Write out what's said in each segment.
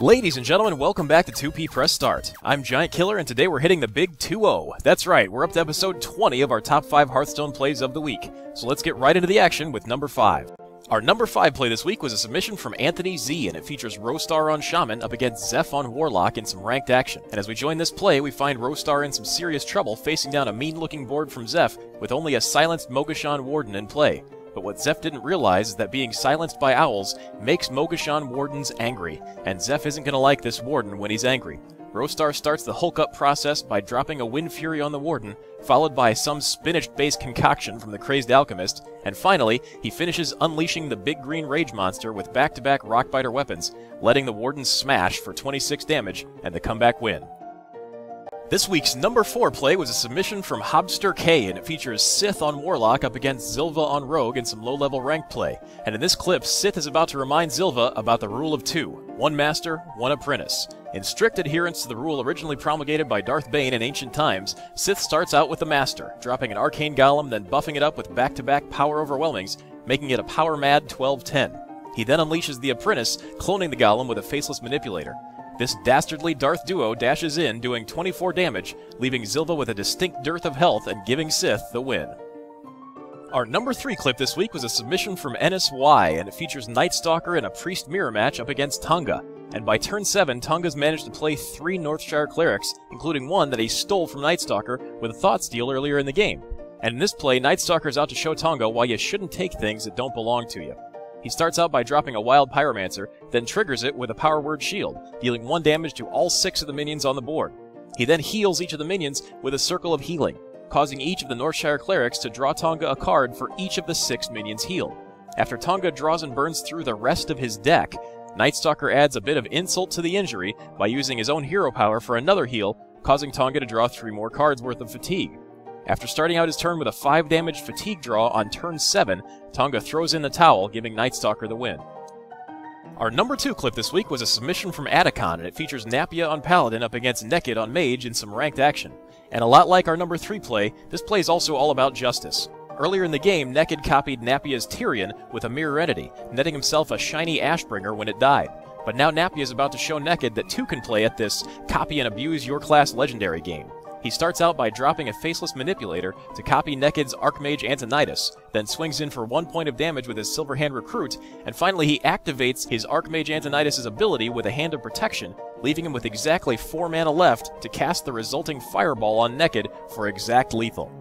Ladies and gentlemen, welcome back to 2P Press Start. I'm GiantKiller, and today we're hitting the big 2-0. That's right, we're up to episode 20 of our top 5 Hearthstone plays of the week. So let's get right into the action with number 5. Our number 5 play this week was a submission from AnthonyZ, and it features Rowstar on Shaman up against Zeph on Warlock in some ranked action. And as we join this play, we find Rowstar in some serious trouble facing down a mean-looking board from Zeph with only a silenced Mogashan Warden in play. But what Zeph didn't realize is that being silenced by owls makes Mogashan Wardens angry, and Zeph isn't going to like this Warden when he's angry. Rowstar starts the Hulk-up process by dropping a Wind Fury on the Warden, followed by some spinach-based concoction from the Crazed Alchemist, and finally, he finishes unleashing the big green Rage Monster with back-to-back Rockbiter weapons, letting the Warden smash for 26 damage and the comeback win. This week's number 4 play was a submission from Hobster K, and it features Sith on Warlock up against Zilva on Rogue in some low-level ranked play. And in this clip, Sith is about to remind Zilva about the rule of 2, 1 Master, 1 Apprentice. In strict adherence to the rule originally promulgated by Darth Bane in ancient times, Sith starts out with the Master, dropping an Arcane Golem, then buffing it up with back-to-back Power Overwhelmings, making it a Power-Mad 12-10. He then unleashes the Apprentice, cloning the Golem with a Faceless Manipulator. This dastardly Darth duo dashes in, doing 24 damage, leaving Zilva with a distinct dearth of health and giving Sith the win. Our number 3 clip this week was a submission from NSY, and it features Nightstalker in a Priest Mirror match up against Tonga. And by turn 7, Tonga's managed to play 3 Northshire Clerics, including one that he stole from Nightstalker with a Thought Steal earlier in the game. And in this play, Nightstalker's out to show Tonga why you shouldn't take things that don't belong to you. He starts out by dropping a Wild Pyromancer, then triggers it with a Power Word Shield, dealing 1 damage to all 6 of the minions on the board. He then heals each of the minions with a Circle of Healing, causing each of the Northshire Clerics to draw Tonga a card for each of the 6 minions healed. After Tonga draws and burns through the rest of his deck, Nightstalker adds a bit of insult to the injury by using his own hero power for another heal, causing Tonga to draw 3 more cards worth of fatigue. After starting out his turn with a 5 damage fatigue draw on turn 7, Tonga throws in the towel, giving Nightstalker the win. Our number 2 clip this week was a submission from Atacon, and it features Nappy on Paladin up against Naked on Mage in some ranked action. And a lot like our number 3 play, this play is also all about justice. Earlier in the game, Naked copied Nappy as Tyrion with a Mirror Entity, netting himself a shiny Ashbringer when it died. But now Nappy is about to show Naked that 2 can play at this copy and abuse your class legendary game. He starts out by dropping a Faceless Manipulator to copy Naked's Archmage Antonidas, then swings in for 1 point of damage with his Silverhand Recruit, and finally he activates his Archmage Antonidas' ability with a Hand of Protection, leaving him with exactly 4 mana left to cast the resulting Fireball on Naked for exact lethal.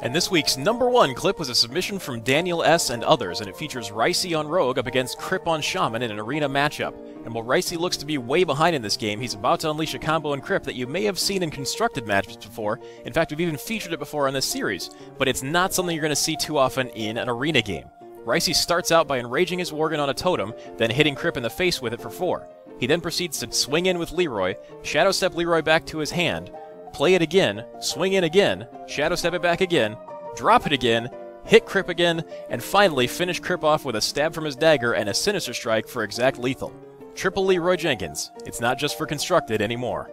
And this week's number 1 clip was a submission from Daniel S. and others, and it features Ricey on Rogue up against Crip on Shaman in an arena matchup. And while Ricey looks to be way behind in this game, he's about to unleash a combo in Crip that you may have seen in constructed matches before. In fact, we've even featured it before on this series, but it's not something you're going to see too often in an arena game. Ricey starts out by enraging his Worgen on a totem, then hitting Crip in the face with it for 4. He then proceeds to swing in with Leroy, Shadow Step Leroy back to his hand, play it again, swing in again, Shadow Step it back again, drop it again, hit Crip again, and finally finish Crip off with a stab from his dagger and a Sinister Strike for exact lethal. Triple Leroy Jenkins. It's not just for constructed anymore.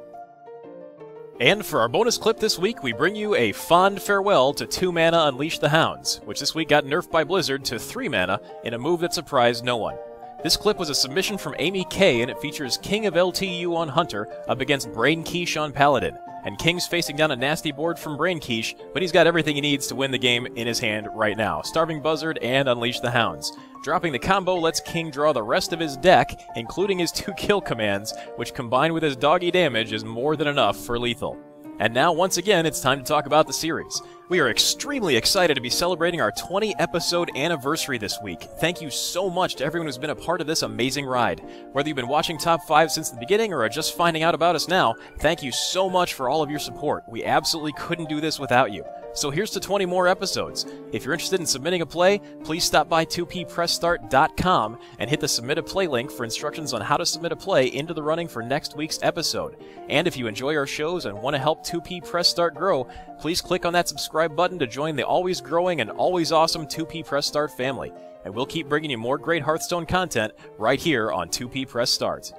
And for our bonus clip this week, we bring you a fond farewell to 2 mana Unleash the Hounds, which this week got nerfed by Blizzard to 3 mana in a move that surprised no one. This clip was a submission from Amy K, and it features King of LTU on Hunter up against Brain Quiche on Paladin. And King's facing down a nasty board from Brain Quiche, but he's got everything he needs to win the game in his hand right now. Starving Buzzard and Unleash the Hounds. Dropping the combo lets King draw the rest of his deck, including his 2 kill commands, which combined with his doggy damage is more than enough for lethal. And now, once again, it's time to talk about the series. We are extremely excited to be celebrating our 20-episode anniversary this week. Thank you so much to everyone who's been a part of this amazing ride. Whether you've been watching Top 5 since the beginning or are just finding out about us now, thank you so much for all of your support. We absolutely couldn't do this without you. So here's to 20 more episodes. If you're interested in submitting a play, please stop by 2ppressstart.com and hit the Submit a Play link for instructions on how to submit a play into the running for next week's episode. And if you enjoy our shows and want to help 2P Press Start grow, please click on that subscribe button to join the always growing and always awesome 2P Press Start family. And we'll keep bringing you more great Hearthstone content right here on 2P Press Start.